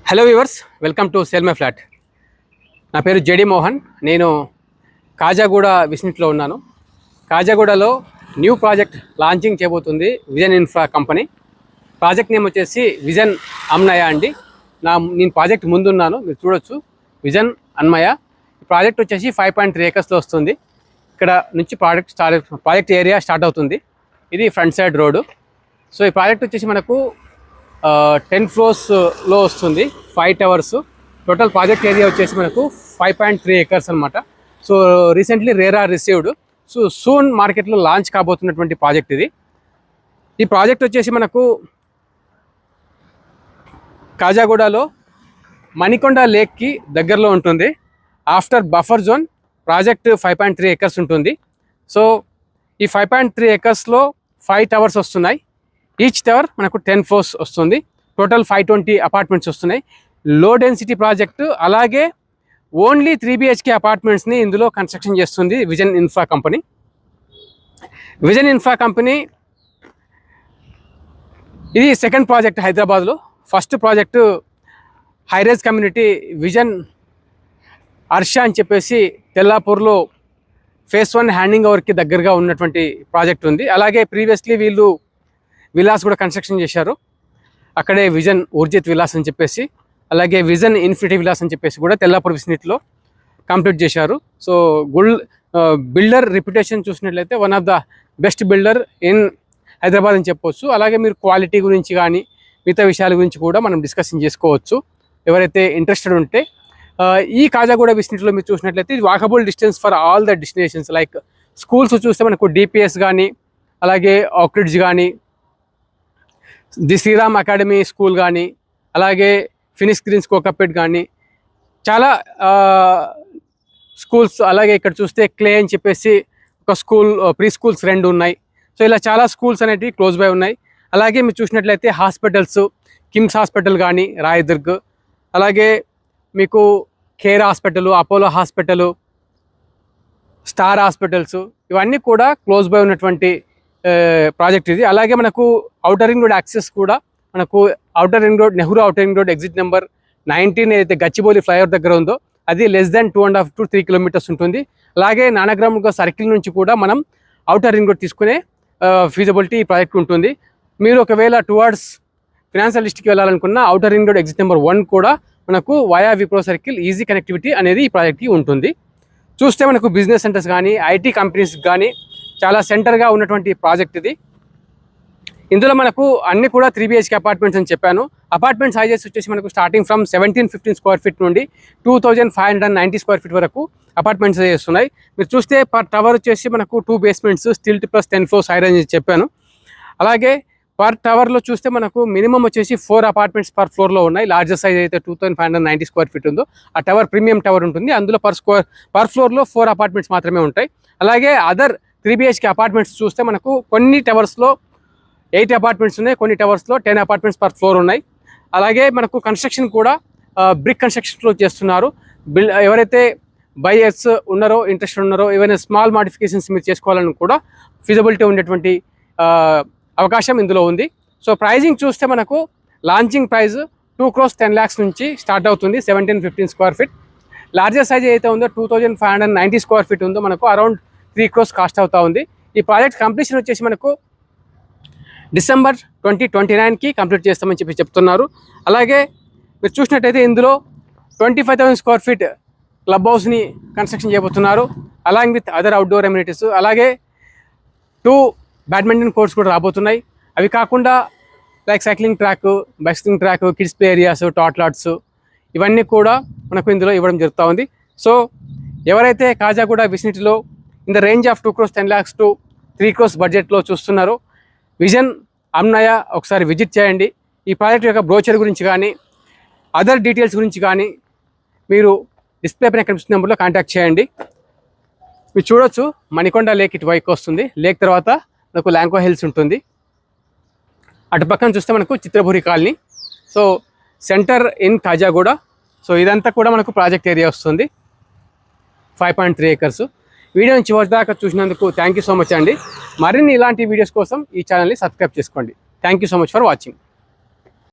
Hello viewers, welcome to sale my flat. నా పేరు JD Mohan. నేను కాజాగూడ విసినిట్లో ఉన్నాను. కాజాగూడలో న్యూ ప్రాజెక్ట్ లాంచింగ్ చేయబోతుంది vision infra company. Project name వచ్చేసి విజన్ అమ్నయ అండి. నేను ప్రాజెక్ట్ ముందున్నాను, మీరు చూడొచ్చు. విజన్ అన్మయ ప్రాజెక్ట్ వచ్చేసి 5.3 ఏకర్స్లో వస్తుంది. ఇక్కడ నుంచి ప్రాజెక్ట్ ఏరియా స్టార్ట్ అవుతుంది. ఇది ఫ్రంట్ సైడ్ రోడ్డు. సో ఈ ప్రాజెక్ట్ వచ్చేసి మనకు 10 ఫ్లోర్స్లో వస్తుంది, 5 టవర్స్. టోటల్ ప్రాజెక్ట్ ఏరియా వచ్చేసి మనకు 5.3 ఏకర్స్ అనమాట. So recently RERA received. So soon మార్కెట్లో లాంచ్ కాబోతున్నటువంటి ప్రాజెక్ట్ ఇది. ఈ ప్రాజెక్ట్ వచ్చేసి మనకు కాజాగూడలో మణికొండ లేక్కి దగ్గరలో ఉంటుంది. After buffer zone project 5.3 acres ఉంటుంది. సో ఈ 5.3 ఏకర్స్లో 5 టవర్స్ వస్తున్నాయి. ఈచ్ టవర్ మనకు 10 ఫ్లోర్స్ వస్తుంది. టోటల్ 520 అపార్ట్మెంట్స్ వస్తున్నాయి. లో డెన్సిటీ ప్రాజెక్టు, అలాగే ఓన్లీ 3 BHK అపార్ట్మెంట్స్ని ఇందులో కన్స్ట్రక్షన్ చేస్తుంది vision infra company. Vision infra company ఇది సెకండ్ ప్రాజెక్ట్ హైదరాబాద్లో. First project హైరేజ్ community vision Harsha అని చెప్పేసి తెల్లాపూర్లో ఫేస్ 1 హ్యాండింగ్ ఓవర్కి దగ్గరగా ఉన్నటువంటి ప్రాజెక్ట్ ఉంది. అలాగే ప్రీవియస్లీ వీళ్ళు విలాస్ కూడా కన్స్ట్రక్షన్ చేశారు. అక్కడే విజన్ ఊర్జిత్ విలాస్ అని చెప్పేసి, అలాగే విజన్ ఇన్ఫినిటీ విలాస్ అని చెప్పేసి కూడా తెల్లాపూర్ విసినిటీలో కంప్లీట్ చేశారు. సో బిల్డర్ రిప్యుటేషన్ చూసినట్లయితే one of the best builder in Hyderabad అని చెప్పవచ్చు. అలాగే మీరు క్వాలిటీ గురించి కానీ మిగతా విషయాల గురించి కూడా మనం డిస్కషన్ చేసుకోవచ్చు ఎవరైతే ఇంట్రెస్టెడ్ ఉంటే. ఈ కాజాగూడ విసినిటీలో మీరు చూసినట్లయితే ఇది walkable distance for all the destinations. Like schools చూస్తే మనకు డిపిఎస్ కానీ, అలాగే ఆక్రిడ్జ్ కానీ, ది శ్రీరామ్ అకాడమీ స్కూల్ కానీ, అలాగే ఫినిష్ గ్రీన్స్ కోకపెట్ కానీ, చాలా స్కూల్స్. అలాగే ఇక్కడ చూస్తే క్లే అని చెప్పేసి ఒక స్కూల్, ప్రీ స్కూల్స్ 2 ఉన్నాయి. సో ఇలా చాలా స్కూల్స్ అనేటివి క్లోజ్ బై ఉన్నాయి. అలాగే మీరు చూసినట్లయితే హాస్పిటల్స్, కిమ్స్ హాస్పిటల్ కానీ రాయదుర్గ్, అలాగే మీకు care hospital, Apollo hospital, star hospitals, ఇవన్నీ కూడా క్లోజ్ బై ఉన్నటువంటి ప్రాజెక్ట్ ఇది. అలాగే మనకు ఔటర్ రింగ్ రోడ్ యాక్సెస్ కూడా, మనకు outer ring road, Nehru outer ring road exit number 19 ఏదైతే గచ్చిబౌలి ఫ్లైఓవర్ దగ్గర ఉందో అది లెస్ దెన్ 2.5 to 3 కిలోమీటర్స్ ఉంటుంది. అలాగే నానగ్రామ్ సర్కిల్ నుంచి కూడా మనం ఔటర్ రింగ్ రోడ్ తీసుకునే ఫీజిబిలిటీ ఈ ప్రాజెక్ట్ ఉంటుంది. మీరు ఒకవేళ టువర్డ్స్ ఫినాన్షియల్ డిస్ట్రిక్ట్కి వెళ్ళాలనుకున్న outer ring road exit number 1 కూడా మనకు via Wipro circle easy connectivity అనేది ఈ ప్రాజెక్ట్కి ఉంటుంది. చూస్తే మనకు బిజినెస్ సెంటర్స్ కానీ, ఐటీ కంపెనీస్ కానీ చాలా సెంటర్గా ఉన్నటువంటి ప్రాజెక్ట్ ఇది. ఇందులో మనకు అన్ని కూడా 3 BHK అపార్ట్మెంట్స్ అని చెప్పాను. అపార్ట్మెంట్ సైజెస్ వచ్చేసి మనకు స్టార్టింగ్ ఫ్రమ్ 1715 స్క్వేర్ ఫీట్ నుండి 2590 స్క్వేర్ ఫీట్ వరకు అపార్ట్మెంట్స్ చేస్తున్నాయి. మీరు చూస్తే పర్ టవర్ వచ్చేసి మనకు 2 basements, stilt plus 10 floors higher అని చెప్పాను. అలాగే పర్ టవర్లో చూస్తే మనకు మినిమం వచ్చేసి 4 అపార్ట్మెంట్స్ పర్ ఫ్లోర్లో ఉన్నాయి. లార్జెస్ట్ సైజ్ అయితే 2590 స్క్వేర్ ఫీట్ ఉందో ఆ టవర్ ప్రీమియం టవర్ ఉంటుంది. అందులో పర్ ఫ్లోర్లో 4 అపార్ట్మెంట్స్ మాత్రమే ఉంటాయి. అలాగే అదర్ 3 BHK అపార్ట్మెంట్స్ చూస్తే మనకు కొన్ని టవర్స్లో 8 అపార్ట్మెంట్స్ ఉన్నాయి, కొన్ని టవర్స్లో 10 అపార్ట్మెంట్స్ పర్ ఫ్లోర్ ఉన్నాయి. అలాగే మనకు కన్స్ట్రక్షన్ కూడా బ్రిక్ కన్స్ట్రక్షన్లో చేస్తున్నారు. ఎవరైతే బయర్స్ ఉన్నారో, ఇంట్రెస్ట్ ఉన్నారో, ఏవైనా స్మాల్ మాడిఫికేషన్స్ మీరు చేసుకోవాలని కూడా ఫీజిబిలిటీ ఉండేటువంటి అవకాశం ఇందులో ఉంది. సో ప్రైజింగ్ చూస్తే మనకు లాంచింగ్ ప్రైస్ 2 crores 10 lakhs నుంచి స్టార్ట్ అవుతుంది. 1715 స్క్వేర్ ఫీట్. లార్జెస్ట్ సైజ్ అయితే ఉందో 2590 స్క్వేర్ ఫీట్ ఉందో మనకు అరౌండ్ 3 crores కాస్ట్ అవుతా ఉంది. ఈ ప్రాజెక్ట్ కంప్లీషన్ వచ్చేసి మనకు డిసెంబర్ 2029కి కంప్లీట్ చేస్తామని చెప్తున్నారు. అలాగే మీరు చూసినట్టయితే ఇందులో 25,000 స్క్వేర్ ఫీట్ క్లబ్ హౌస్ని కన్స్ట్రక్షన్ చేయబోతున్నారు, along with other outdoor amenities. అలాగే 2 బ్యాడ్మింటన్ కోర్ట్స్ కూడా రాబోతున్నాయి. అవి కాకుండా like cycling track, bicycling track, kids play areas, tot lots, ఇవన్నీ కూడా మనకు ఇందులో ఇవ్వడం జరుగుతూ ఉంది. సో ఎవరైతే కాజాగూడ విసినిటీలో in the range of 2 crores 10 lakhs to 3 crores బడ్జెట్లో చూస్తున్నారో విజన్ అమ్నయ ఒకసారి విజిట్ చేయండి. ఈ ప్రాజెక్ట్ యొక్క బ్రోచర్ గురించి కానీ, అదర్ డీటెయిల్స్ గురించి కానీ మీరు డిస్ప్లే పైన కనిపిస్తున్న నెంబర్లో కాంటాక్ట్ చేయండి. మీరు చూడొచ్చు మణికొండ లేక్ ఇటు వైపు వస్తుంది. లేక్ తర్వాత మనకు ల్యాంకో హిల్స్ ఉంటుంది. అటు పక్కన చూస్తే మనకు Chitrapuri colony. So centre in Kajaguda. So ఇదంతా కూడా మనకు ప్రాజెక్ట్ ఏరియా వస్తుంది, 5.3 acres. వీడియోని చివరి దాకా చూసినందుకు థ్యాంక్ యూ సో మచ్ అండి. మరిన్ని ఇలాంటి వీడియోస్ కోసం ఈ ఛానల్ని సబ్స్క్రైబ్ చేసుకోండి. Thank you so much for watching.